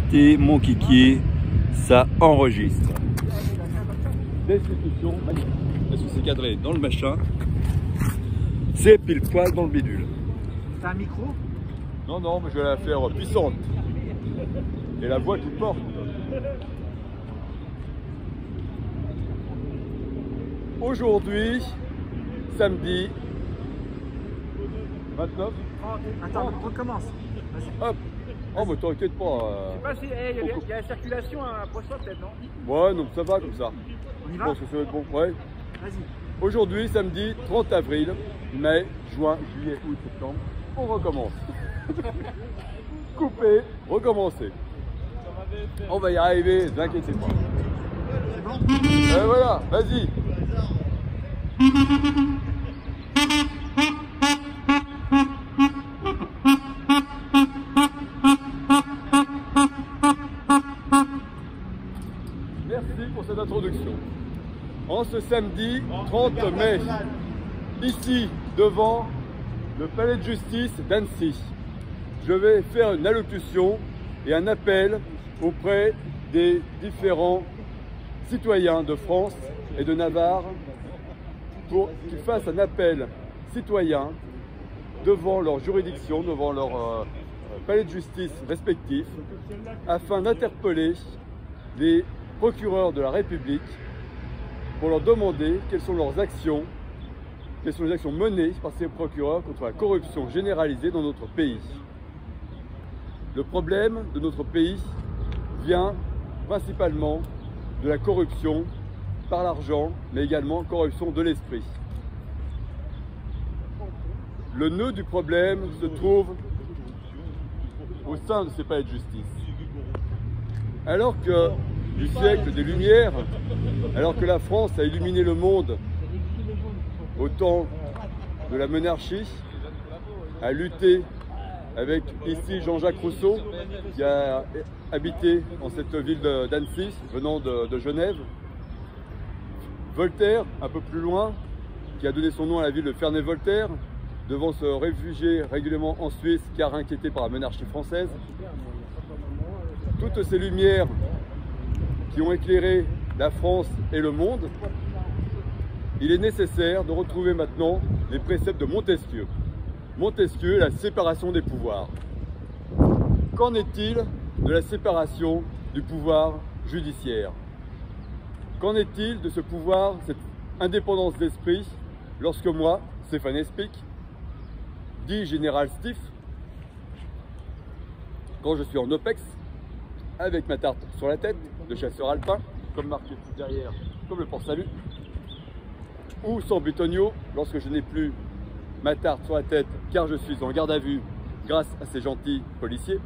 Arrêtez mon kiki, ça enregistre. Destitution, est-ce que c'est cadré dans le machin? C'est pile poil dans le bidule. T'as un micro? Non, non, mais je vais la faire puissante. Et la voix qui porte. Aujourd'hui, samedi 29. Attends, on recommence. Hop. Oh, mais t'inquiète pas. Je sais pas si il y a la circulation à prochain peut-être, non? Ouais, donc ça va comme ça. On y Je va? pense que ça va être bon. Ouais. Vas-y. Aujourd'hui, samedi 30 avril, mai, juin, juillet, août, septembre, on recommence. Couper, recommencer. On va y arriver, ne vous inquiétez pas. C'est bon? Et voilà, vas-y. Merci pour cette introduction. En ce samedi 30 mai, ici, devant le palais de justice d'Annecy, je vais faire une allocution et un appel auprès des différents citoyens de France et de Navarre pour qu'ils fassent un appel citoyen devant leur juridiction, devant leur palais de justice respectifs, afin d'interpeller les procureurs de la République pour leur demander quelles sont leurs actions, quelles sont les actions menées par ces procureurs contre la corruption généralisée dans notre pays. Le problème de notre pays vient principalement de la corruption par l'argent, mais également corruption de l'esprit. Le nœud du problème se trouve au sein de ces palais de justice. Alors que du siècle des Lumières, alors que la France a illuminé le monde au temps de la monarchie, a lutté avec ici Jean-Jacques Rousseau, qui a habité dans cette ville d'Annecy, venant de Genève. Voltaire, un peu plus loin, qui a donné son nom à la ville de Ferney-Voltaire, devant se réfugier régulièrement en Suisse, car inquiété par la monarchie française. Toutes ces lumières qui ont éclairé la France et le monde, il est nécessaire de retrouver maintenant les préceptes de Montesquieu. Montesquieu, la séparation des pouvoirs. Qu'en est-il de la séparation du pouvoir judiciaire? Qu'en est-il de ce pouvoir, cette indépendance d'esprit, lorsque moi, Stéphane Espic, dit général Stiff, quand je suis en OPEX, avec ma tarte sur la tête, de chasseur alpin, comme marqué tout derrière, comme le Port-Salut, ou sans butonio, lorsque je n'ai plus ma tarte sur la tête, car je suis en garde à vue grâce à ces gentils policiers,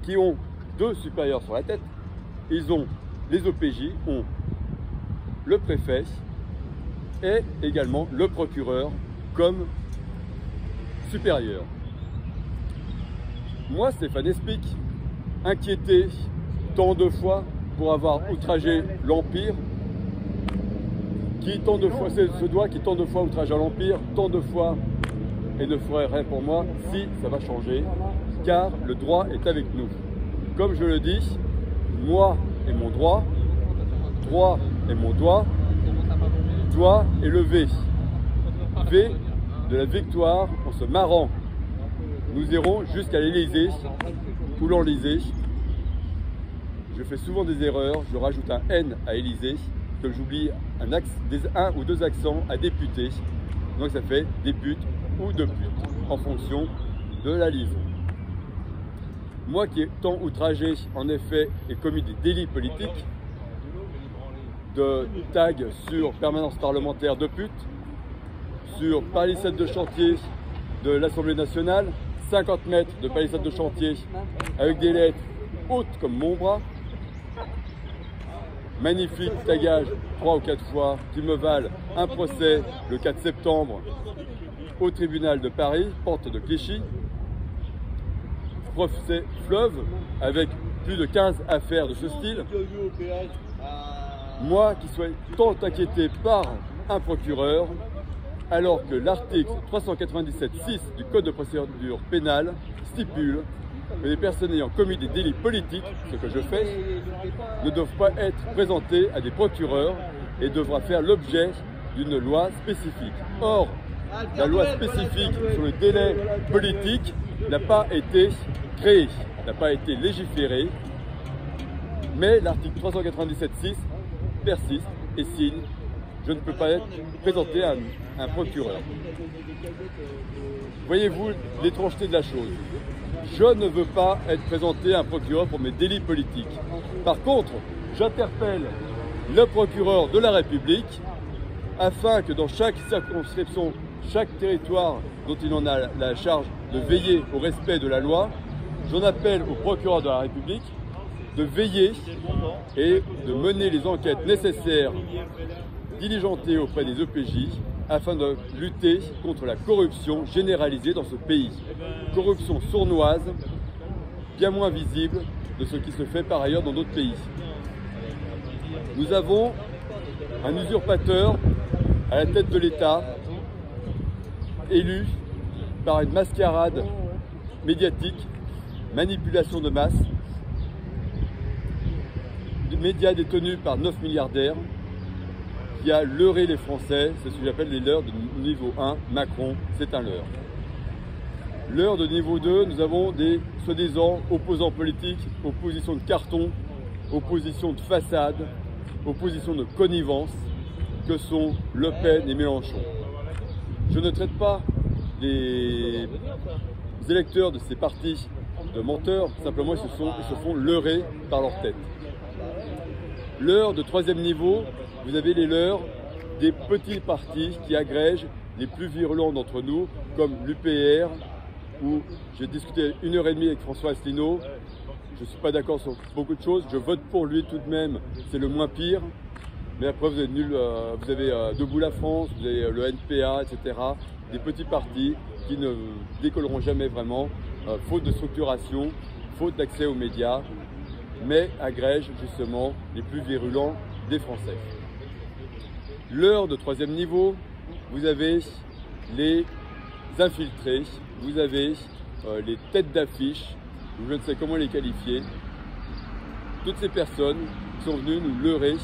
qui ont deux supérieurs sur la tête. Ils ont, les OPJ ont le préfet et également le procureur comme supérieur. Moi, Stéphane Espic, inquiété tant de fois pour avoir outragé l'Empire, qui tant de fois, c'est ce doigt qui tant de fois outrage à l'Empire, tant de fois, et ne ferait rien pour moi si ça va changer, car le droit est avec nous. Comme je le dis, moi et mon droit et mon doigt est le V. V de la victoire en se marrant. Nous irons jusqu'à l'Élysée, ou l'Enlysée. Je fais souvent des erreurs, je rajoute un N à Élysée, que j'oublie un ou deux accents à député. Donc ça fait députe ou depute, en fonction de la liaison. Moi qui ai tant outragé, en effet, et commis des délits politiques, de tags sur permanence parlementaire de pute, sur palissade de chantier de l'Assemblée nationale, 50 mètres de palissade de chantier avec des lettres hautes comme mon bras, magnifique tagage 3 ou 4 fois qui me valent un procès le 4 septembre au tribunal de Paris, porte de Clichy, procès fleuve avec plus de 15 affaires de ce style. Moi qui suis tant inquiété par un procureur, alors que l'article 397.6 du Code de procédure pénale stipule que les personnes ayant commis des délits politiques, ce que je fais, ne doivent pas être présentées à des procureurs et devra faire l'objet d'une loi spécifique. Or, la loi spécifique sur le délai politique n'a pas été créée, n'a pas été légiférée, mais l'article 397.6 persiste et signe « Je ne peux pas être présenté à un procureur ». Voyez-vous l'étrangeté de la chose. Je ne veux pas être présenté à un procureur pour mes délits politiques. Par contre, j'interpelle le procureur de la République afin que dans chaque circonscription, chaque territoire dont il en a la charge de veiller au respect de la loi, j'en appelle au procureur de la République de veiller et de mener les enquêtes nécessaires diligentées auprès des EPJ afin de lutter contre la corruption généralisée dans ce pays. Corruption sournoise, bien moins visible de ce qui se fait par ailleurs dans d'autres pays. Nous avons un usurpateur à la tête de l'État, élu par une mascarade médiatique, manipulation de masse, des médias détenus par 9 milliardaires, qui a leurré les Français. C'est ce que j'appelle les leurres de niveau 1. Macron, c'est un leurre. Leurre de niveau 2, nous avons des soi-disant opposants politiques, opposition de carton, opposition de façade, opposition de connivence, que sont Le Pen et Mélenchon. Je ne traite pas les électeurs de ces partis de menteurs, simplement ils se font leurrer par leur tête. Leurre de troisième niveau, vous avez les leurres des petits partis qui agrègent les plus virulents d'entre nous, comme l'UPR, où j'ai discuté 1h30 avec François Asselineau. Je ne suis pas d'accord sur beaucoup de choses, je vote pour lui tout de même, c'est le moins pire. Mais après vous avez Debout la France, vous avez le NPA, etc. Des petits partis qui ne décolleront jamais vraiment, faute de structuration, faute d'accès aux médias, mais agrègent justement les plus virulents des Français. L'heure de troisième niveau, vous avez les infiltrés, vous avez les têtes d'affiche, je ne sais comment les qualifier, toutes ces personnes qui sont venues nous leurrer.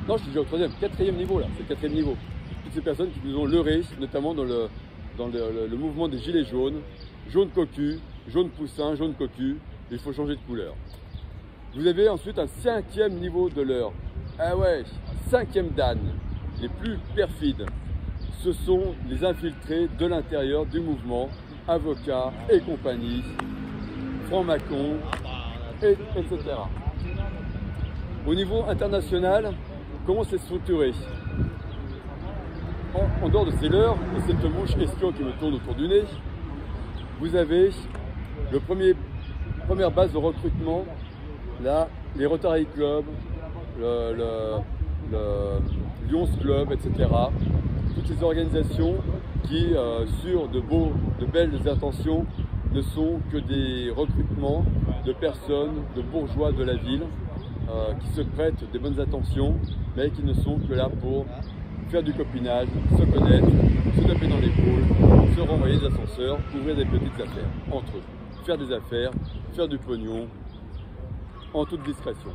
Non, je suis déjà au troisième, quatrième niveau là, c'est le quatrième niveau. Toutes ces personnes qui nous ont leurrés, notamment dans le mouvement des gilets jaunes, jaune cocu, jaune poussin, jaune cocu, il faut changer de couleur. Vous avez ensuite un cinquième niveau de leurre. Ah ouais, cinquième dan, les plus perfides. Ce sont les infiltrés de l'intérieur du mouvement, avocats et compagnie, francs-maçons, etc. Au niveau international, comment c'est structuré? En dehors de ces leurres et cette mouche espion qui me tourne autour du nez, vous avez première base de recrutement, là, les Rotary Club, le Lions Club, etc. Toutes ces organisations qui, sur de belles intentions, ne sont que des recrutements de personnes, de bourgeois de la ville, qui se prêtent des bonnes intentions, mais qui ne sont que là pour faire du copinage, se connaître, se taper dans l'épaule, se renvoyer des ascenseurs, ouvrir des petites affaires entre eux, faire des affaires, faire du pognon, en toute discrétion.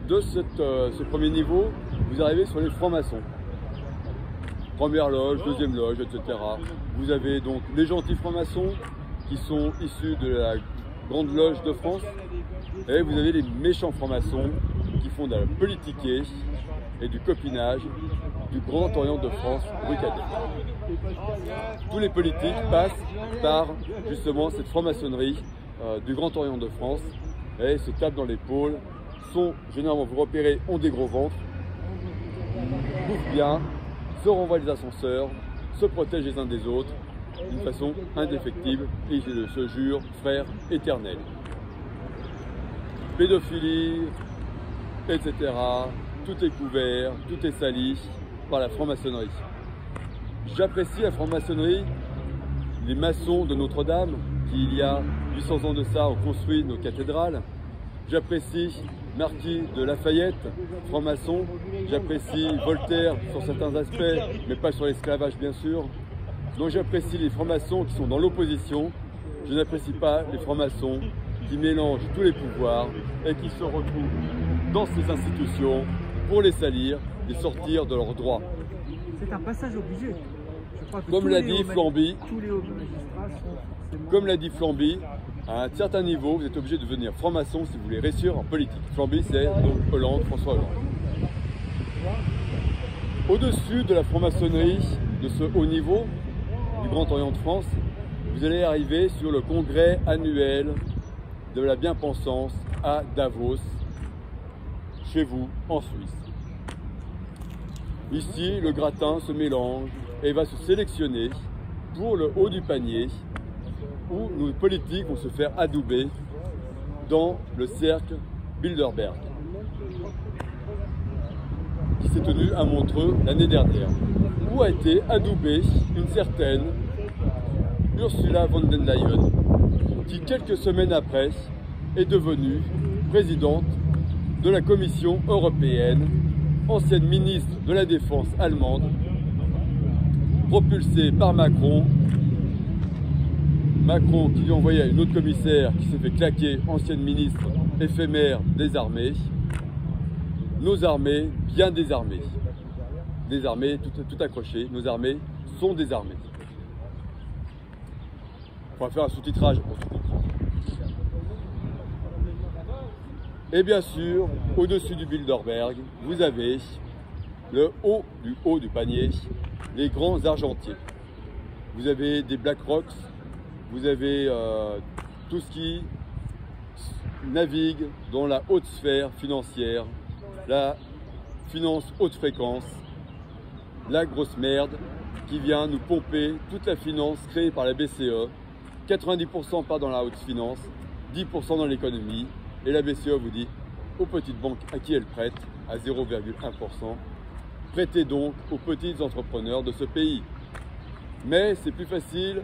De ce premier niveau, vous arrivez sur les francs-maçons. Première loge, deuxième loge, etc. Vous avez donc les gentils francs-maçons qui sont issus de la Grande Loge de France. Et vous avez les méchants francs-maçons qui font de la politiquée et du copinage du Grand Orient de France, rue Cadet. Tous les politiques passent par justement cette franc-maçonnerie du Grand Orient de France et se tapent dans l'épaule, sont généralement, vous repérez, ont des gros ventres, bouffent bien, se renvoient les ascenseurs, se protègent les uns des autres d'une façon indéfectible et ils se jurent frères éternels. Pédophilie, etc. Tout est couvert, tout est sali par la franc-maçonnerie. J'apprécie la franc-maçonnerie, les maçons de Notre-Dame, qui il y a 800 ans de ça ont construit nos cathédrales. J'apprécie Marquis de Lafayette, franc-maçon. J'apprécie Voltaire sur certains aspects, mais pas sur l'esclavage bien sûr. Donc j'apprécie les francs-maçons qui sont dans l'opposition Je n'apprécie pas les francs-maçons qui mélangent tous les pouvoirs et qui se retrouvent dans ces institutions pour les salir, les sortir de leurs droits. C'est un passage obligé. Je crois que Comme l'a dit Flamby, tous les hauts magistrats sont forcément... comme l'a dit Flamby, à un certain niveau, vous êtes obligé de devenir franc-maçon si vous voulez réussir en politique. Flamby, c'est donc Hollande, François Hollande. Au-dessus de la franc-maçonnerie de ce haut niveau, du Grand Orient de France, vous allez arriver sur le congrès annuel de la bien-pensance à Davos, chez vous, en Suisse. Ici, le gratin se mélange et va se sélectionner pour le haut du panier, où nos politiques vont se faire adouber dans le cercle Bilderberg, qui s'est tenu à Montreux l'année dernière, où a été adoubée une certaine Ursula von der Leyen, qui quelques semaines après est devenue présidente de la Commission européenne, ancienne ministre de la Défense allemande, propulsée par Macron qui lui a envoyé une autre commissaire qui s'est fait claquer, ancienne ministre éphémère des armées. Nos armées bien désarmées. Désarmées, tout accroché, nos armées sont désarmées. On va faire un sous-titrage pour tout comprendre. Et bien sûr, au-dessus du Bilderberg, vous avez le haut du panier, les grands argentiers. Vous avez des BlackRock, vous avez tout ce qui navigue dans la haute sphère financière, la finance haute fréquence, la grosse merde qui vient nous pomper toute la finance créée par la BCE. 90% part dans la haute finance, 10% dans l'économie, et la BCE vous dit aux petites banques à qui elle prête, à 0,1%, prêtez donc aux petits entrepreneurs de ce pays. Mais c'est plus facile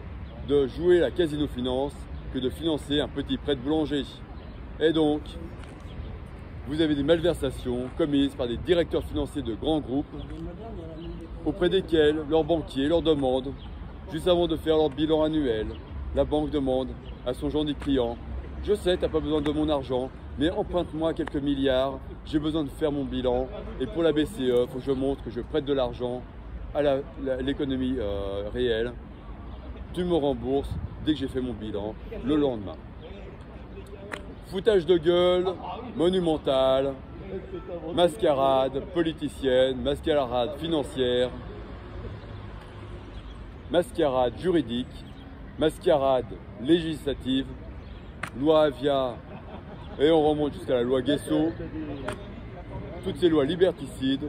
de jouer la casino-finance que de financer un petit prêt de boulanger. Et donc, vous avez des malversations commises par des directeurs financiers de grands groupes auprès desquels leurs banquiers leur demandent, juste avant de faire leur bilan annuel, la banque demande à son gentil client « Je sais, tu n'as pas besoin de mon argent, mais emprunte-moi quelques milliards, j'ai besoin de faire mon bilan et pour la BCE, il faut que je montre que je prête de l'argent à l'économie réelle. Tu me rembourses dès que j'ai fait mon bilan, le lendemain. » Foutage de gueule, monumental, mascarade politicienne, mascarade financière, mascarade juridique, mascarade législative, loi Avia, et on remonte jusqu'à la loi Guesso, toutes ces lois liberticides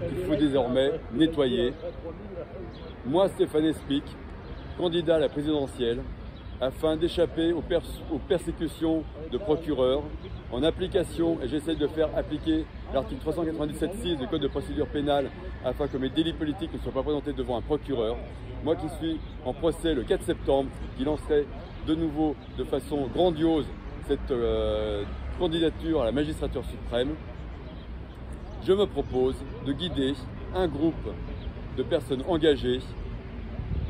qu'il faut désormais nettoyer. Moi, Stéphane Espic, candidat à la présidentielle, afin d'échapper aux persécutions de procureurs, en application, et j'essaie de faire appliquer l'article 397.6 du Code de procédure pénale, afin que mes délits politiques ne soient pas présentés devant un procureur. Moi qui suis en procès le 4 septembre, qui lancerai de nouveau de façon grandiose cette candidature à la magistrature suprême, je me propose de guider un groupe de personnes engagées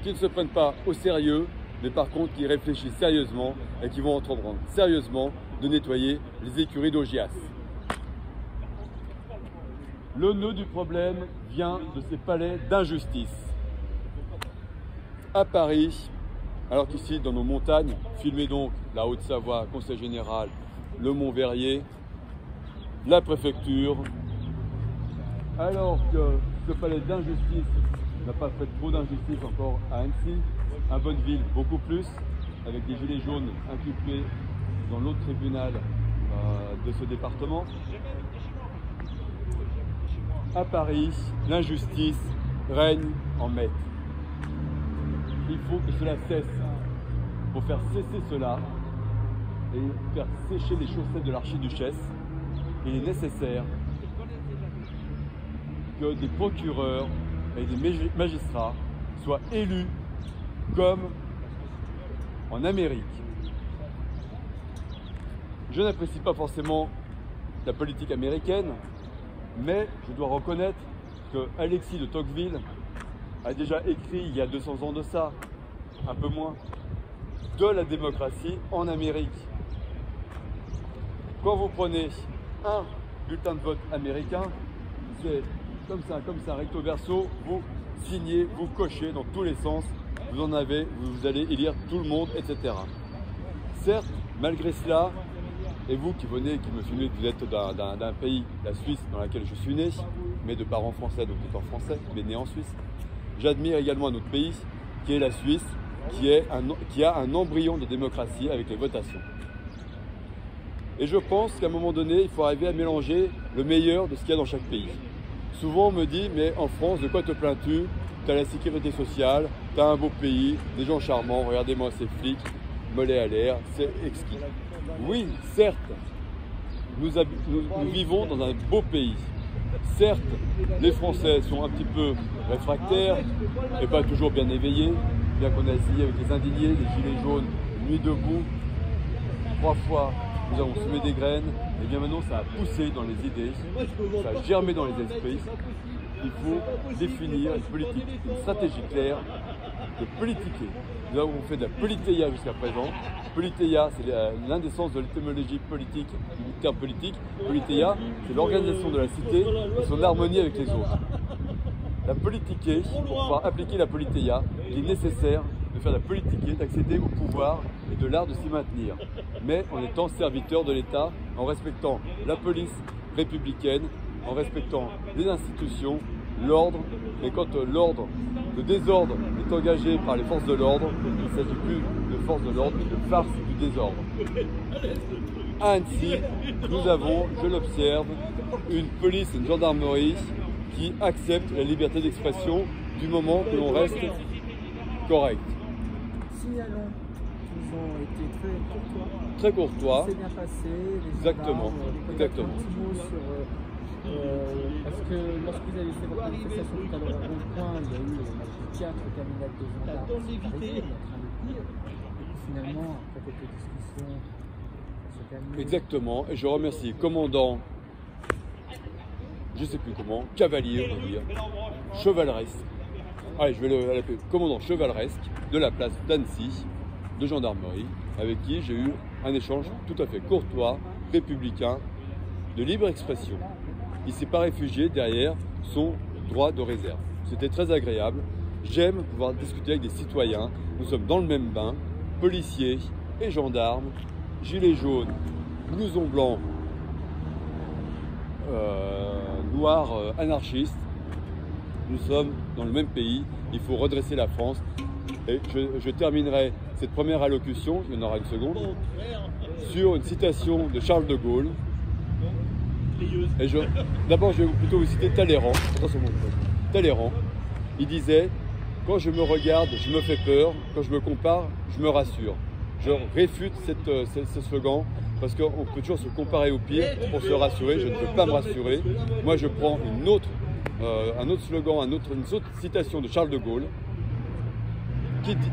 qui ne se prennent pas au sérieux, mais par contre qui réfléchissent sérieusement et qui vont entreprendre sérieusement de nettoyer les écuries d'Augias. Le nœud du problème vient de ces palais d'injustice. À Paris, alors qu'ici dans nos montagnes, filmez donc la Haute-Savoie, Conseil Général, le Mont-Verrier, la préfecture, alors que ce palais d'injustice n'a pas fait trop d'injustice encore à Annecy, à Bonneville beaucoup plus, avec des gilets jaunes inculpés dans l'autre tribunal de ce département. À Paris, l'injustice règne en maître. Il faut que cela cesse. Pour faire cesser cela et faire sécher les chaussettes de l'archiduchesse, il est nécessaire que des procureurs et des magistrats soient élus comme en Amérique. Je n'apprécie pas forcément la politique américaine, mais je dois reconnaître que Alexis de Tocqueville a déjà écrit il y a 200 ans de ça, un peu moins, de la démocratie en Amérique. Quand vous prenez un bulletin de vote américain, c'est comme ça, recto verso, vous signez, vous cochez dans tous les sens, vous en avez, vous allez élire tout le monde, etc. Certes, malgré cela, et vous qui venez, qui me filmez, que vous êtes d'un pays, la Suisse, dans laquelle je suis né, mais de parents français, donc étant français, mais né en Suisse, j'admire également un autre pays, qui est la Suisse, qui a un embryon de démocratie avec les votations. Et je pense qu'à un moment donné, il faut arriver à mélanger le meilleur de ce qu'il y a dans chaque pays. Souvent on me dit, mais en France, de quoi te plains-tu? Tu as la sécurité sociale, tu as un beau pays, des gens charmants, regardez-moi ces flics, mollets à l'air, c'est exquis. Oui, certes, nous vivons dans un beau pays. Certes, les Français sont un petit peu réfractaires et pas toujours bien éveillés, bien qu'on a essayé avec les indignés, les gilets jaunes, nuit debout, 3 fois. Nous avons semé des graines, et bien maintenant ça a poussé dans les idées, ça a germé dans les esprits. Il faut définir une politique, une stratégie claire de politiquer. Nous avons fait de la politéia jusqu'à présent. Politéia, c'est l'un des sens de l'étymologie politique, du terme politique. Politéia, c'est l'organisation de la cité et son harmonie avec les autres. La politiquer, pour pouvoir appliquer la politéia, il est nécessaire de faire la politiquer, d'accéder au pouvoir et de l'art de s'y maintenir, mais en étant serviteur de l'État, en respectant la police républicaine, en respectant les institutions, l'ordre, mais quand le désordre est engagé par les forces de l'ordre, il ne s'agit plus de forces de l'ordre, mais de farce du désordre. À Annecy, nous avons, je l'observe, une police et une gendarmerie qui acceptent la liberté d'expression du moment que l'on reste correct. Signalons qu'ils ont été très courtois. Très courtois. C'est bien passé. Exactement. Exactement. Un petit mot sur, parce que lorsque vous avez fait votre manifestation tout à l'heure au point, il y a eu 4 camionnets de gendarmes qui sont arrivés, en train de dire. Et finalement, après quelques discussions, ça s'est calmé. Exactement. Et je remercie commandant, je ne sais plus comment, cavalier, on va dire, chevaleresque. Allez, je vais l'appeler commandant chevaleresque de la place d'Annecy, de gendarmerie, avec qui j'ai eu un échange tout à fait courtois, républicain, de libre expression. Il ne s'est pas réfugié derrière son droit de réserve. C'était très agréable. J'aime pouvoir discuter avec des citoyens. Nous sommes dans le même bain, policiers et gendarmes, gilets jaunes, blousons blancs, noirs anarchistes. Nous sommes dans le même pays, il faut redresser la France. Et je terminerai cette première allocution, il y en aura une seconde, sur une citation de Charles de Gaulle. Et d'abord, je vais plutôt vous citer Talleyrand. Attention, Talleyrand. Il disait, quand je me regarde, je me fais peur, quand je me compare, je me rassure. Je réfute ce slogan, parce qu'on peut toujours se comparer au pire pour se rassurer. Je ne peux pas me rassurer. Moi, je prends un autre slogan, une autre citation de Charles de Gaulle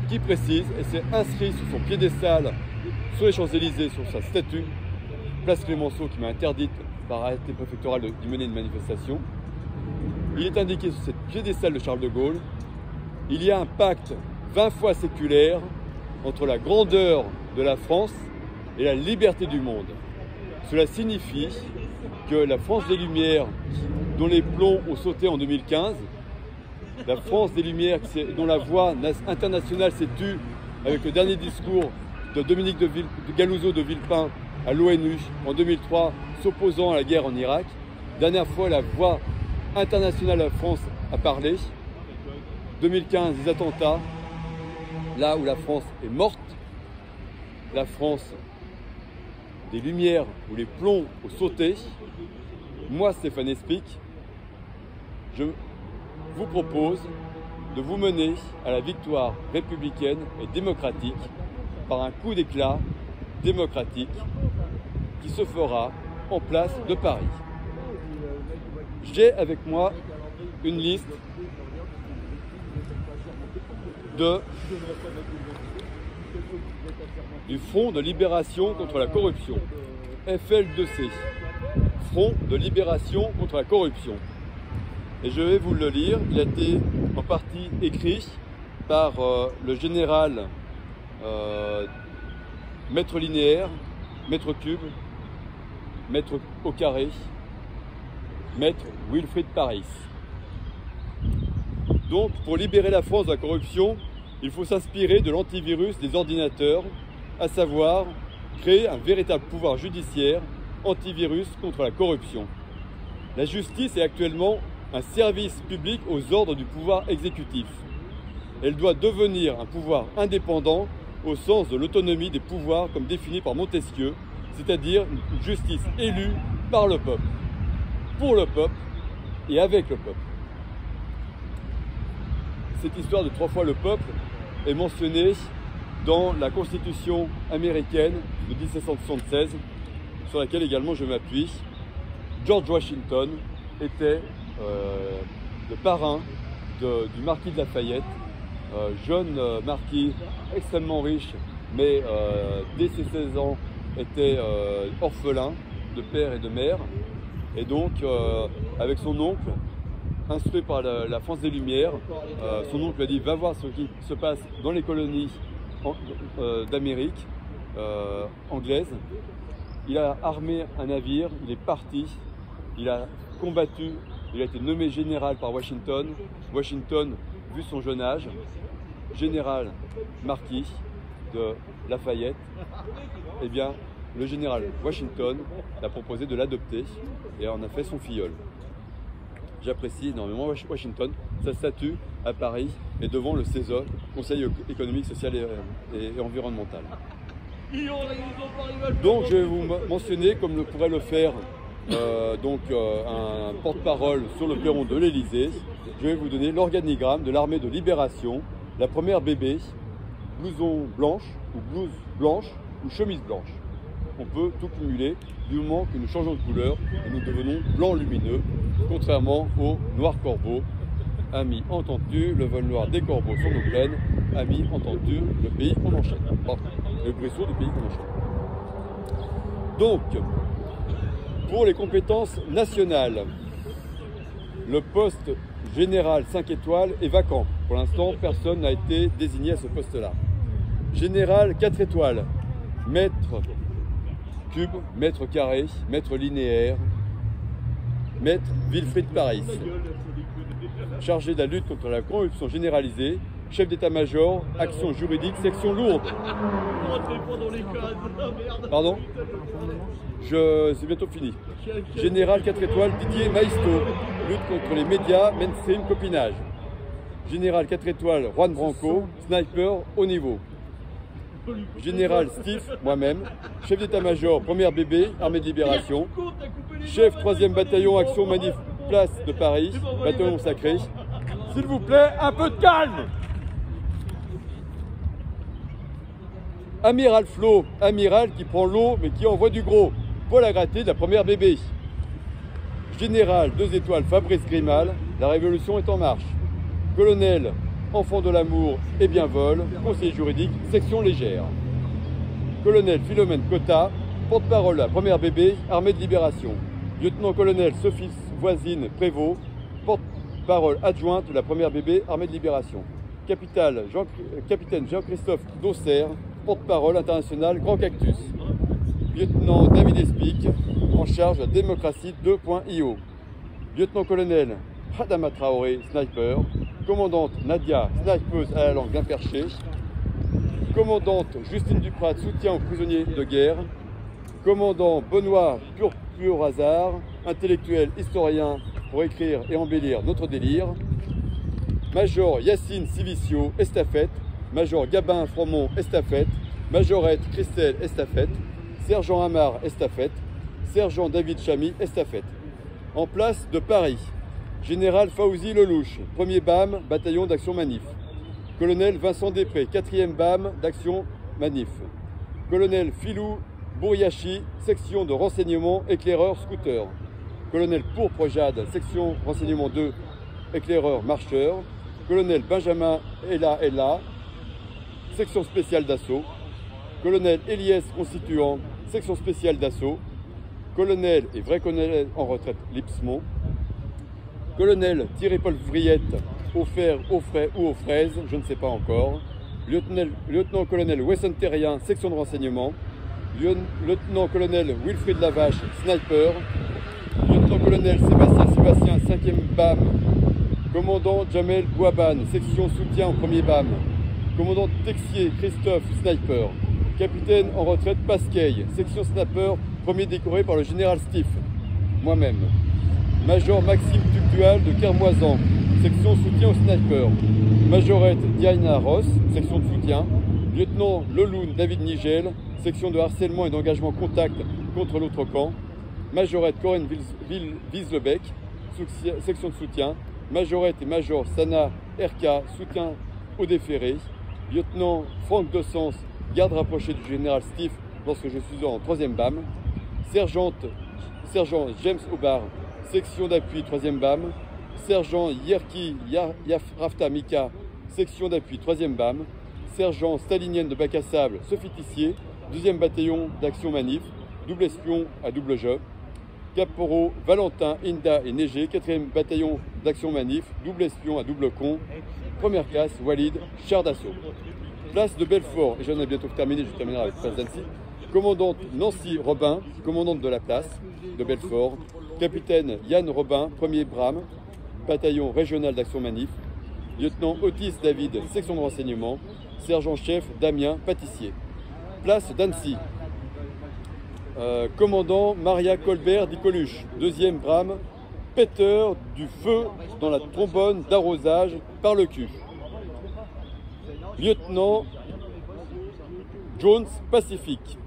qui précise, et c'est inscrit sur son piédestal sur les Champs-Élysées, sur sa statue, place Clémenceau, qui m'a interdite par arrêté préfectoral d'y mener une manifestation. Il est indiqué sur cette piédestal de Charles de Gaulle, il y a un pacte 20 fois séculaire entre la grandeur de la France et la liberté du monde. Cela signifie que la France des Lumières, dont les plombs ont sauté en 2015, la France des Lumières dont la voix internationale s'est tue avec le dernier discours de Dominique de Galouzeau de Villepin à l'ONU en 2003, s'opposant à la guerre en Irak. Dernière fois, la voix internationale de la France a parlé. 2015, les attentats, là où la France est morte, la France des Lumières où les plombs ont sauté. Moi, Stéphane Espic, je vous propose de vous mener à la victoire républicaine et démocratique par un coup d'éclat démocratique qui se fera en place de Paris. J'ai avec moi une liste du Front de libération contre la corruption, FL2C, Front de libération contre la corruption. Et je vais vous le lire, il a été en partie écrit par le général mètre linéaire, mètre cube, mètre au carré, mètre Wilfried Paris. Donc, pour libérer la France de la corruption, il faut s'inspirer de l'antivirus des ordinateurs, à savoir créer un véritable pouvoir judiciaire antivirus contre la corruption. La justice est actuellement un service public aux ordres du pouvoir exécutif. Elle doit devenir un pouvoir indépendant au sens de l'autonomie des pouvoirs comme défini par Montesquieu, c'est-à-dire une justice élue par le peuple, pour le peuple et avec le peuple. Cette histoire de 3 fois le peuple est mentionnée dans la Constitution américaine de 1776, sur laquelle également je m'appuie. George Washington était le parrain du marquis de Lafayette, jeune marquis extrêmement riche, mais dès ses 16 ans était orphelin de père et de mère. Et donc, avec son oncle, instruit par la France des Lumières, son oncle lui a dit « Va voir ce qui se passe dans les colonies d'Amérique anglaise ». Il a armé un navire, il est parti, il a combattu, il a été nommé général par Washington. Washington, vu son jeune âge, général marquis de Lafayette, eh bien, le général Washington a proposé de l'adopter et en a fait son filleul. J'apprécie énormément Washington, sa statue à Paris et devant le CESO, Conseil économique, social et environnemental. Donc je vais vous mentionner, comme pourrait le faire un porte-parole sur le perron de l'Élysée, je vais vous donner l'organigramme de l'armée de libération, la première bébé, blouson blanche ou blouse blanche ou chemise blanche. On peut tout cumuler du moment que nous changeons de couleur et nous devenons blanc lumineux, contrairement au noir corbeau. Amis, entends-tu le vol noir des corbeaux sur nos plaines? Amis, entends-tu le pays qu'on enchaîne? Pardon, le bruisseau du pays qu'on enchaîne. Donc, pour les compétences nationales, le poste général 5 étoiles est vacant. Pour l'instant, personne n'a été désigné à ce poste-là. Général 4 étoiles, maître cube, mètre carré, mètre linéaire, maître Wilfried Paris. Chargé de la lutte contre la corruption généralisée, chef d'état-major, action juridique, section lourde. Pardon? C'est bientôt fini. Général 4 étoiles, Didier Maisto, lutte contre les médias, mainstream, copinage. Général 4 étoiles, Juan Branco, sniper haut niveau. Général Steve, moi-même, chef d'état-major, première BB, armée de libération. Chef 3e bataillon, action manif, place de Paris, bataillon sacré. S'il vous plaît, un peu de calme! Amiral Flo, amiral qui prend l'eau mais qui envoie du gros. Paul à gratter de la première bébé. Général 2 étoiles, Fabrice Grimal, la révolution est en marche. Colonel, enfant de l'amour et bien vol, conseiller juridique, section légère. Colonel Philomène Cotta, porte-parole la première bébé, armée de libération. Lieutenant-colonel Sophie Voisine Prévost, porte-parole adjointe de la première bébé, armée de libération. Capitaine Jean-Christophe Dosser, porte-parole international Grand Cactus. Lieutenant David Espic, en charge de la démocratie 2.io. Lieutenant-colonel Adama Traoré, sniper. Commandante Nadia, snipeuse à la langue bien perchée. Commandante Justine Duprat, soutien aux prisonniers de guerre. Commandant Benoît Pur Hasard, intellectuel, historien pour écrire et embellir notre délire. Major Yacine Civicio, estafette. Major Gabin Fromont, estafette. Majorette Christelle, estafette. Sergent Amar, estafette. Sergent David Chamy, estafette. En place de Paris, Général Fauzi Lelouch, 1er BAM, bataillon d'action manif. Colonel Vincent Després, 4e BAM d'action manif. Colonel Philou Bouriachi, section de renseignement éclaireur scooter. Colonel Pourpre Jade, section renseignement 2, éclaireur marcheur. Colonel Benjamin Ella, section spéciale d'assaut. Colonel Eliès Constituant, section spéciale d'assaut. Colonel et vrai colonel en retraite Lipsmont. Colonel Thierry-Paul Vriette, au fer, au frais ou aux fraises, je ne sais pas encore. lieutenant-colonel Wesson Terrien, section de renseignement, lieutenant-colonel Wilfried Lavache, sniper, lieutenant-colonel Sébastien, 5e BAM, commandant Jamel Bouaban, section soutien au 1er BAM, commandant Texier Christophe, sniper, capitaine en retraite Pasquet, section sniper, 1er décoré par le général Stiff, moi-même, major Maxime Tugdual de Kermoisan, section soutien au sniper, majorette Diana Ross, section de soutien, lieutenant Leloun David Nigel, section de harcèlement et d'engagement contact contre l'autre camp, majorette Corinne Wieslebeck, section de soutien, majorette et major Sana RK, soutien au déféré, lieutenant Franck Dessens, garde rapproché du général Stiff lorsque je suis en 3e BAM, sergent James Obar, section d'appui 3e BAM, sergent Yerki Rafta Mika, section d'appui 3e BAM, sergent stalinienne de bac à sable Sophie Tissier, 2e bataillon d'action manif, double espion à double jeu, caporaux Valentin, Inda et Neigé, 4e bataillon d'action manif, double espion à double con, première classe Walid, char d'assaut. Place de Belfort, et j'en ai bientôt terminé, je terminerai avec place d'Annecy, commandante Nancy Robin, commandante de la place de Belfort, capitaine Yann Robin, 1er Bram, bataillon régional d'action manif, lieutenant Otis David, section de renseignement, sergent-chef Damien Pâtissier. Place d'Annecy, commandant Maria Colbert d'Icoluche, 2e Bram, péteur du feu dans la trombone d'arrosage par le cul. Lieutenant Jones Pacifique,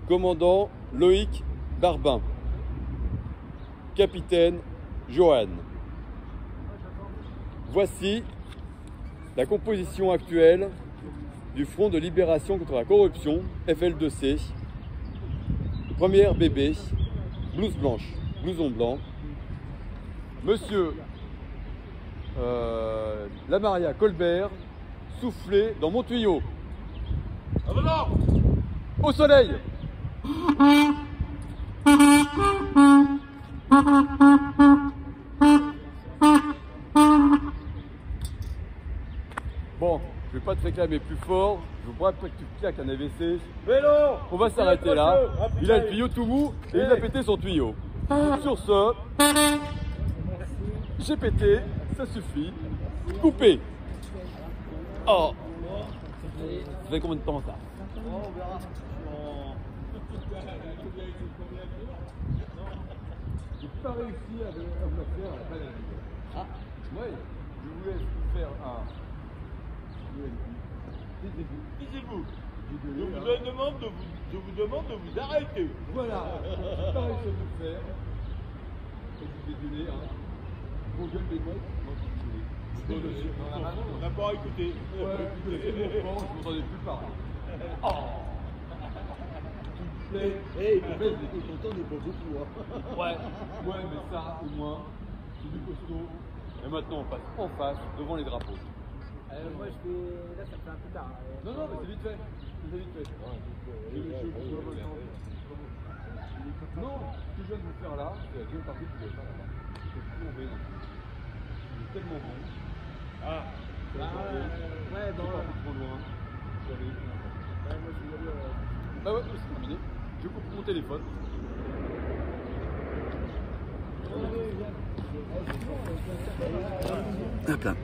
commandant Loïc Barbin, capitaine Johan. Voici la composition actuelle du Front de libération contre la corruption, FL2C, première BB, blouse blanche, blouson blanc, monsieur Lamaria Colbert, soufflé dans mon tuyau. Au soleil. Bon, je vais pas te réclamer plus fort, je voudrais pas que tu claques un AVC. Mais non. On va s'arrêter là. Il a le tuyau tout mou et il a pété son tuyau. Sur ce, j'ai pété, ça suffit. Coupé. Oh. Ça fait combien de temps ça? On verra. J'ai pas réussi à vous faire la maladie. Ah, oui, je voulais vous faire un. Taisez-vous. Je vous demande de vous arrêter. Voilà, j'ai pas réussi à vous le faire. Et je vous ai donné un. Vos gueules des mecs, moi je suis désolé. On n'a pas écouté. Ouais, je m'entendais plus parler. Oh. Hey, pourtant on n'est pas beaucoup. Hein. Ouais, mais ça, au moins, c'est du costaud. Et maintenant, on passe en face, devant les drapeaux. Moi, je vais. Là, ça fait un peu tard. Non, mais c'est vite fait. C'est vite fait. Non, ce que je viens de vous faire là, c'est la deuxième partie que vous allez faire là-bas. C'est plombé dans tout. Il est tellement bon. Ah. Ouais, bon. Pas trop loin. Moi, je vais y aller. Bah ouais, c'est terminé. Je coupe mon téléphone. Hop là.